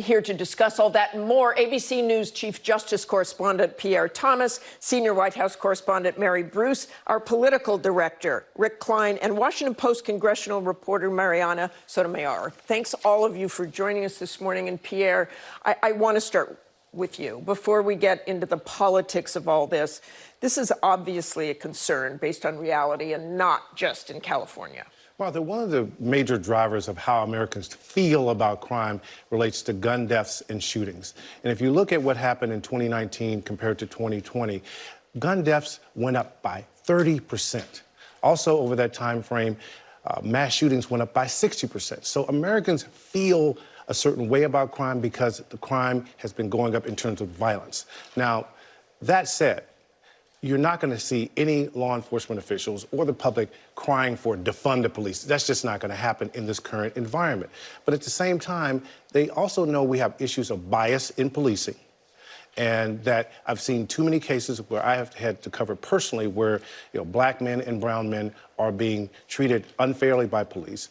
Here to discuss all that and more, ABC News Chief Justice Correspondent Pierre Thomas, Senior White House Correspondent Mary Bruce, our Political Director Rick Klein, and Washington Post Congressional Reporter Mariana Sotomayor. Thanks all of you for joining us this morning. And Pierre, I want to start with you. Before we get into the politics of all this, this is obviously a concern based on reality and not just in California. Well, one of the major drivers of how Americans feel about crime relates to gun deaths and shootings. And if you look at what happened in 2019 compared to 2020, gun deaths went up by 30%. Also, over that time frame, mass shootings went up by 60%. So Americans feel a certain way about crime because the crime has been going up in terms of violence. Now, that said, you're not going to see any law enforcement officials or the public crying for defund the police. That's just not going to happen in this current environment. But at the same time, they also know we have issues of bias in policing, and that I've seen too many cases where I have had to cover personally where black men and brown men are being treated unfairly by police.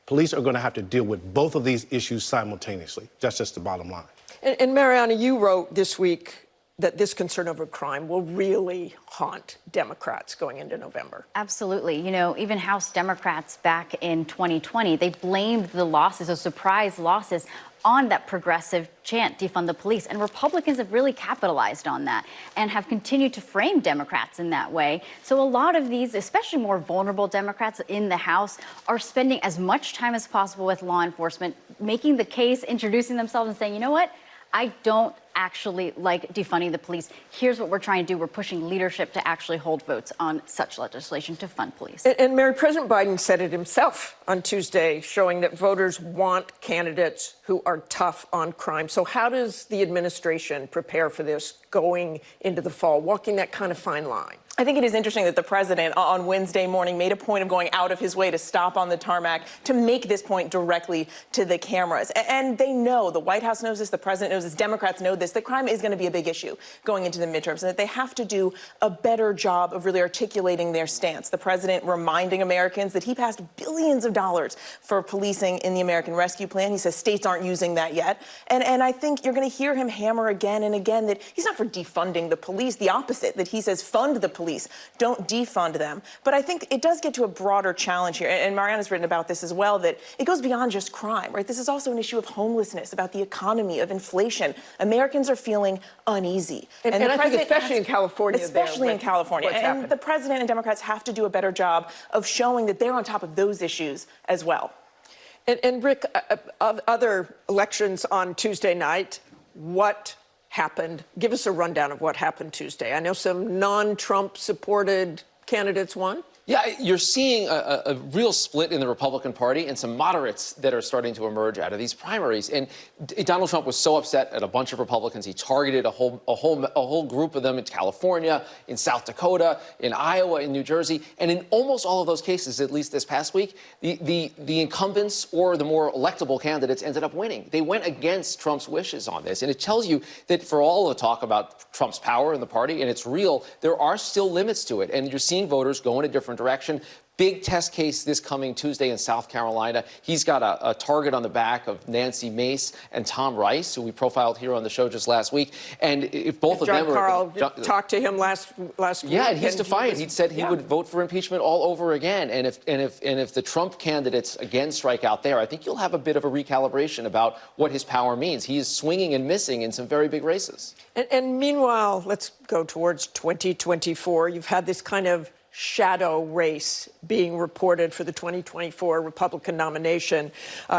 Police are going to have to deal with both of these issues simultaneously. That's just the bottom line. And Mariana, you wrote this week that this concern over crime will really haunt Democrats going into November. Absolutely. Even House Democrats back in 2020, they blamed the losses, those surprise losses, on that progressive chant, defund the police. And Republicans have really capitalized on that and have continued to frame Democrats in that way. So a lot of these, especially more vulnerable Democrats in the House, are spending as much time as possible with law enforcement, making the case, introducing themselves and saying, you know what? I don't actually like defunding the police. Here's what we're trying to do. We're pushing leadership to actually hold votes on such legislation to fund police. And Mary, President Biden said it himself on Tuesday, showing that voters want candidates who are tough on crime. So how does the administration prepare for this going into the fall, walking that kind of fine line? I think it is interesting that the president on Wednesday morning made a point of going out of his way to stop on the tarmac to make this point directly to the cameras. And they know, the White House knows this, the president knows this, Democrats know this, that crime is going to be a big issue going into the midterms and that they have to do a better job of really articulating their stance. The president reminding Americans that he passed billions of dollars for policing in the American Rescue Plan. He says states aren't using that yet. And I think you're going to hear him hammer again and again that he's not for defunding the police, the opposite, that he says fund the police. Don't defund them. But I think it does get to a broader challenge here. And Mariana's written about this as well, that it goes beyond just crime, right? This is also an issue of homelessness, about the economy, of inflation. Americans are feeling uneasy. And I think especially in California. Especially in California. And the president and Democrats have to do a better job of showing that they're on top of those issues as well. And Rick, other elections on Tuesday night, what happened? Give us a rundown of what happened Tuesday. I know some non-Trump supported candidates won. Yeah, you're seeing a real split in the Republican Party and some moderates that are starting to emerge out of these primaries. And Donald Trump was so upset at a bunch of Republicans. He targeted a whole group of them in California, in South Dakota, in Iowa, in New Jersey. And in almost all of those cases, at least this past week, the incumbents or the more electable candidates ended up winning. They went against Trump's wishes on this. And it tells you that for all the talk about Trump's power in the party, and it's real, there are still limits to it. And you're seeing voters go in a different direction. Big test case this coming Tuesday in South Carolina. He's got a target on the back of Nancy Mace and Tom Rice, who we profiled here on the show just last week. And if both of them were... John Carl talked to him last week. Yeah, and he's defiant. He said he would vote for impeachment all over again. And if the Trump candidates again strike out there, I think you'll have a bit of a recalibration about what his power means. He is swinging and missing in some very big races. And meanwhile, let's go towards 2024. You've had this kind of shadow race being reported for the 2024 Republican nomination.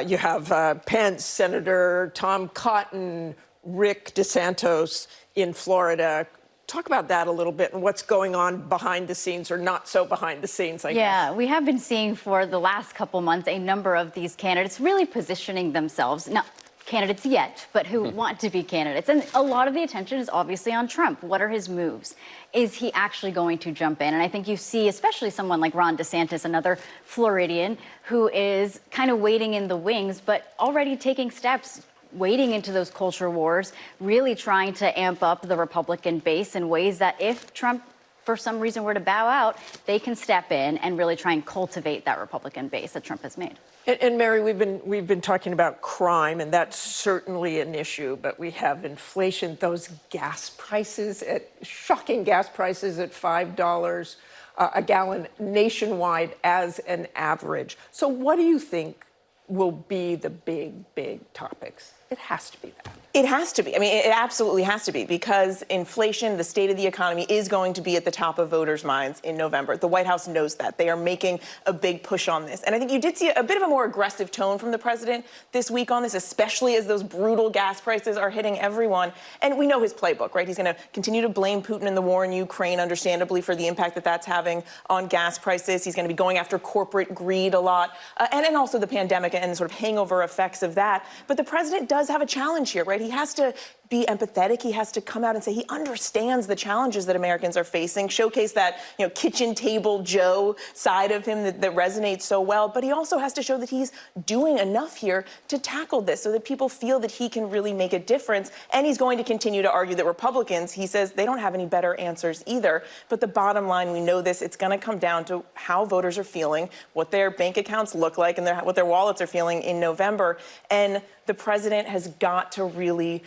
You have Pence, Senator Tom Cotton, Rick DeSantis in Florida. Talk about that a little bit and what's going on behind the scenes, or not so behind the scenes, I guess. Yeah, we have been seeing for the last couple months a number of these candidates really positioning themselves. Now, candidates yet, but who want to be candidates. And a lot of the attention is obviously on Trump. What are his moves? Is he actually going to jump in? And I think you see, especially someone like Ron DeSantis, another Floridian, who is kind of waiting in the wings, but already taking steps, wading into those culture wars, really trying to amp up the Republican base in ways that if Trump for some reason were to bow out, they can step in and really try and cultivate that Republican base that Trump has made. And Mary, we've been talking about crime, and that's certainly an issue. But we have inflation, those gas prices shocking gas prices at $5 a gallon nationwide as an average. So, what do you think will be the big topics? It has to be that. It has to be. I mean, it absolutely has to be, because inflation, the state of the economy, is going to be at the top of voters' minds in November. The White House knows that. They are making a big push on this. And I think you did see a bit of a more aggressive tone from the president this week on this, especially as those brutal gas prices are hitting everyone. And we know his playbook, right? He's going to continue to blame Putin and the war in Ukraine, understandably, for the impact that that's having on gas prices. He's going to be going after corporate greed a lot, and also the pandemic and the sort of hangover effects of that. But the president does have a challenge here, right? He has to be empathetic. He has to come out and say he understands the challenges that Americans are facing, showcase that, kitchen table Joe side of him that resonates so well. But he also has to show that he's doing enough here to tackle this so that people feel that he can really make a difference. And he's going to continue to argue that Republicans, he says, they don't have any better answers either. But the bottom line, we know this, it's going to come down to how voters are feeling, what their bank accounts look like, and what their wallets are feeling in November. And the president has got to really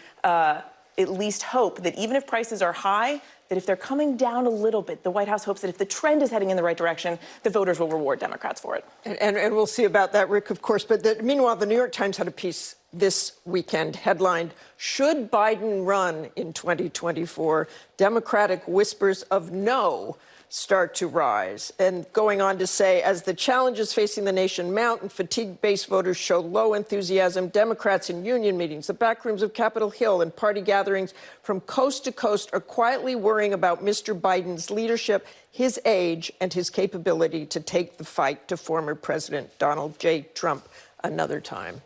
at least hope that even if prices are high, that if they're coming down a little bit, the White House hopes that if the trend is heading in the right direction, the voters will reward Democrats for it. And we'll see about that, Rick, of course. But meanwhile, the New York Times had a piece this weekend headlined, "Should Biden Run in 2024? Democratic Whispers of No Start to Rise." And going on to say, as the challenges facing the nation mount and fatigued base voters show low enthusiasm, Democrats in union meetings, the back rooms of Capitol Hill, and party gatherings from coast to coast are quietly worrying about Mr. Biden's leadership, his age, and his capability to take the fight to former President Donald J. Trump another time.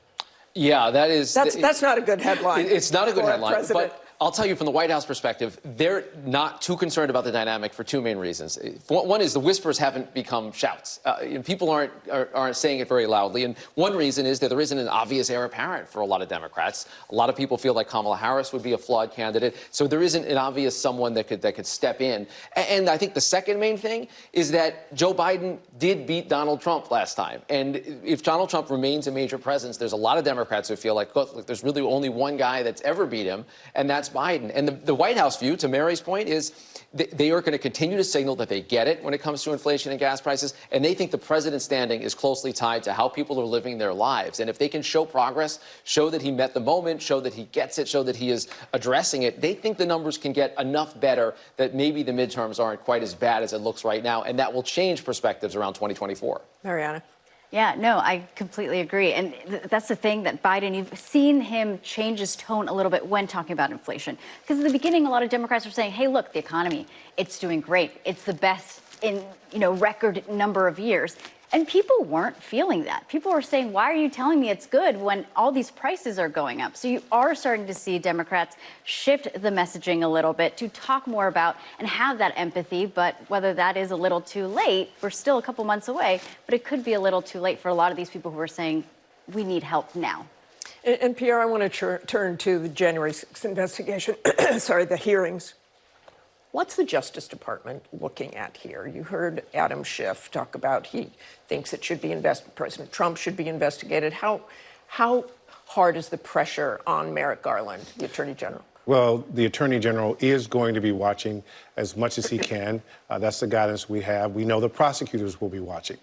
Yeah, that's not a good headline. It's not a good headline, President. but I'll tell you from the White House perspective, they're not too concerned about the dynamic for two main reasons. One is the whispers haven't become shouts. People aren't saying it very loudly. And one reason is that there isn't an obvious heir apparent for a lot of Democrats. A lot of people feel like Kamala Harris would be a flawed candidate. So there isn't an obvious someone that could step in. And I think the second main thing is that Joe Biden did beat Donald Trump last time. And if Donald Trump remains a major presence, there's a lot of Democrats who feel like, look, there's really only one guy that's ever beat him, and that's Biden. And the White House view, to Mary's point, is they are going to continue to signal that they get it when it comes to inflation and gas prices, and they think the president's standing is closely tied to how people are living their lives. And if they can show progress, show that he met the moment, show that he gets it, show that he is addressing it, they think the numbers can get enough better that maybe the midterms aren't quite as bad as it looks right now, and that will change perspectives around 2024. Mariana. Yeah, no, I completely agree. And that's the thing that Biden, you've seen him change his tone a little bit when talking about inflation. Because at the beginning, a lot of Democrats were saying, hey, look, the economy, it's doing great. It's the best in, record number of years. And people weren't feeling that. People were saying, why are you telling me it's good when all these prices are going up? So you are starting to see Democrats shift the messaging a little bit to talk more about and have that empathy. But whether that is a little too late, we're still a couple months away, but it could be a little too late for a lot of these people who are saying, we need help now. And Pierre, I want to turn to the January 6th investigation, the hearings. What's the Justice Department looking at here? You heard Adam Schiff talk about he thinks it should be investigated. President Trump should be investigated. How hard is the pressure on Merrick Garland, the Attorney General? Well, the Attorney General is going to be watching as much as he can. That's the guidance we have. We know the prosecutors will be watching.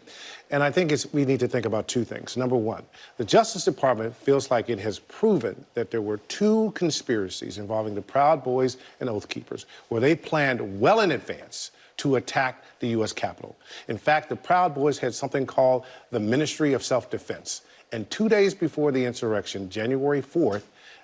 And I think we need to think about two things. Number one, the Justice Department feels like it has proven that there were two conspiracies involving the Proud Boys and Oath Keepers, where they planned well in advance to attack the U.S. Capitol. In fact, the Proud Boys had something called the Ministry of Self-Defense. And 2 days before the insurrection, January 4th,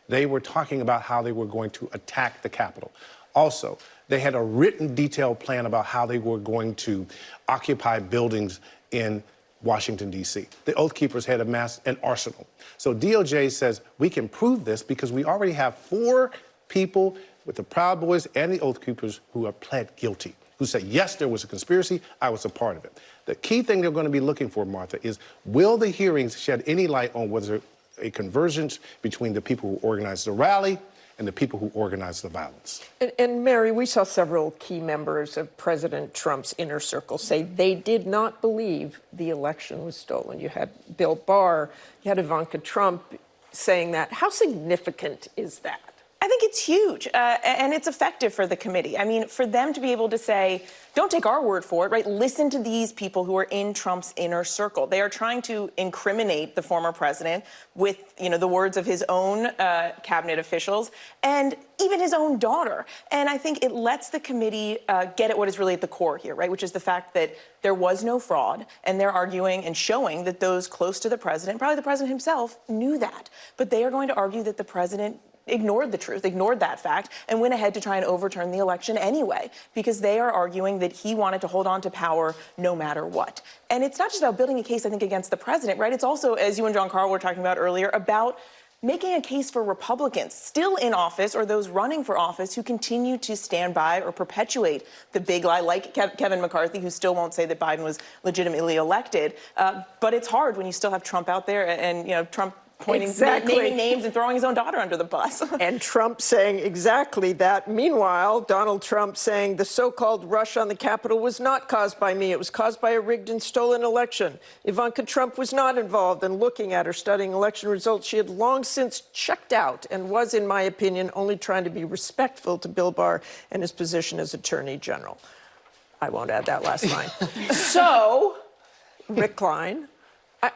they were talking about how they were going to attack the Capitol. Also, they had a written, detailed plan about how they were going to occupy buildings in Washington, D.C. The Oath Keepers had amassed an arsenal. So DOJ says we can prove this because we already have 4 people with the Proud Boys and the Oath Keepers who are pled guilty, who said, yes, there was a conspiracy, I was a part of it. The key thing they're going to be looking for, Martha, is will the hearings shed any light on whether a convergence between the people who organized the rally and the people who organized the violence. And Mary, we saw several key members of President Trump's inner circle say they did not believe the election was stolen. You had Bill Barr, you had Ivanka Trump saying that. How significant is that? I think it's huge, and it's effective for the committee. I mean, for them to be able to say, don't take our word for it, right? Listen to these people who are in Trump's inner circle. They are trying to incriminate the former president with, the words of his own cabinet officials and even his own daughter. And I think it lets the committee get at what is really at the core here, right? Which is the fact that there was no fraud, and they're arguing and showing that those close to the president, probably the president himself, knew that. But they are going to argue that the president ignored the truth, ignored that fact, and went ahead to try and overturn the election anyway, because they are arguing that he wanted to hold on to power no matter what. And it's not just about building a case, I think, against the president, right? It's also, as you and John Carl were talking about earlier, about making a case for Republicans still in office or those running for office who continue to stand by or perpetuate the big lie, like Kevin McCarthy, who still won't say that Biden was legitimately elected. But it's hard when you still have Trump out there and, Trump pointing, naming names and throwing his own daughter under the bus. And Trump saying exactly that. Meanwhile, Donald Trump saying the so-called rush on the Capitol was not caused by me. It was caused by a rigged and stolen election. Ivanka Trump was not involved in looking at or studying election results. She had long since checked out and was, in my opinion, only trying to be respectful to Bill Barr and his position as Attorney General. I won't add that last line. So, Rick Klein,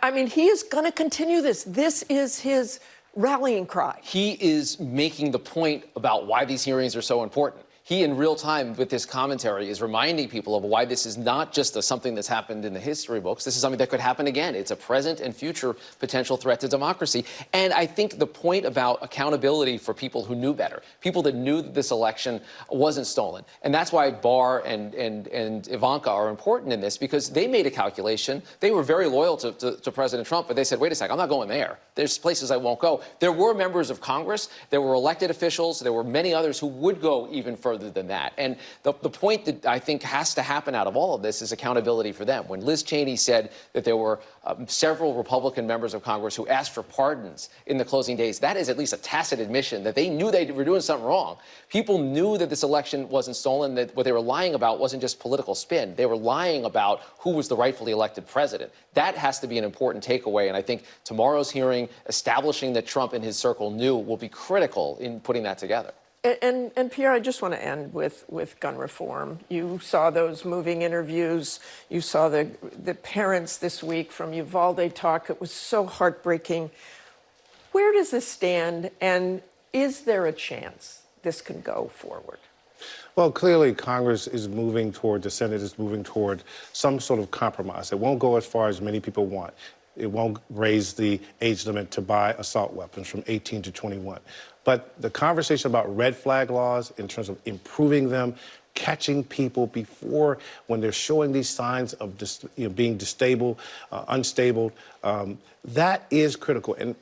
I mean, he is going to continue this. This is his rallying cry. He is making the point about why these hearings are so important. He, in real time, with this commentary, is reminding people of why this is not just something that's happened in the history books. This is something that could happen again. It's a present and future potential threat to democracy. And I think the point about accountability for people who knew better, people that knew that this election wasn't stolen. And that's why Barr and Ivanka are important in this, because they made a calculation. They were very loyal to President Trump, but they said, wait a second, I'm not going there. There's places I won't go. There were members of Congress, there were elected officials, there were many others who would go even further than that. And the point that I think has to happen out of all of this is accountability for them. When Liz Cheney said that there were several Republican members of Congress who asked for pardons in the closing days, that is at least a tacit admission that they knew they were doing something wrong. People knew that this election wasn't stolen, that what they were lying about wasn't just political spin. They were lying about who was the rightfully elected president. That has to be an important takeaway. And I think tomorrow's hearing, establishing that Trump and his circle knew, will be critical in putting that together. And Pierre, I just want to end with gun reform. You saw those moving interviews. You saw the parents this week from Uvalde talk. It was so heartbreaking. Where does this stand, and is there a chance this can go forward? Well, clearly Congress is moving toward, the Senate is moving toward some sort of compromise. It won't go as far as many people want. It won't raise the age limit to buy assault weapons from 18 to 21. But the conversation about red flag laws in terms of improving them, catching people before when they're showing these signs of being unstable, that is critical. And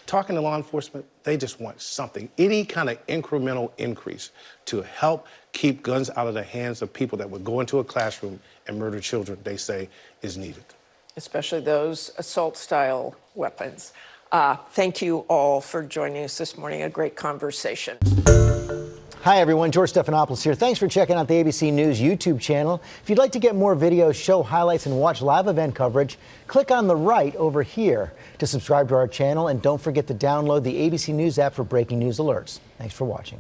talking to law enforcement, they just want something, any kind of incremental increase to help keep guns out of the hands of people that would go into a classroom and murder children, they say, is needed. Especially those assault-style weapons. Thank you all for joining us this morning. A great conversation. Hi, everyone. George Stephanopoulos here. Thanks for checking out the ABC News YouTube channel. If you'd like to get more videos, show highlights, and watch live event coverage, click on the right over here to subscribe to our channel. And don't forget to download the ABC News app for breaking news alerts. Thanks for watching.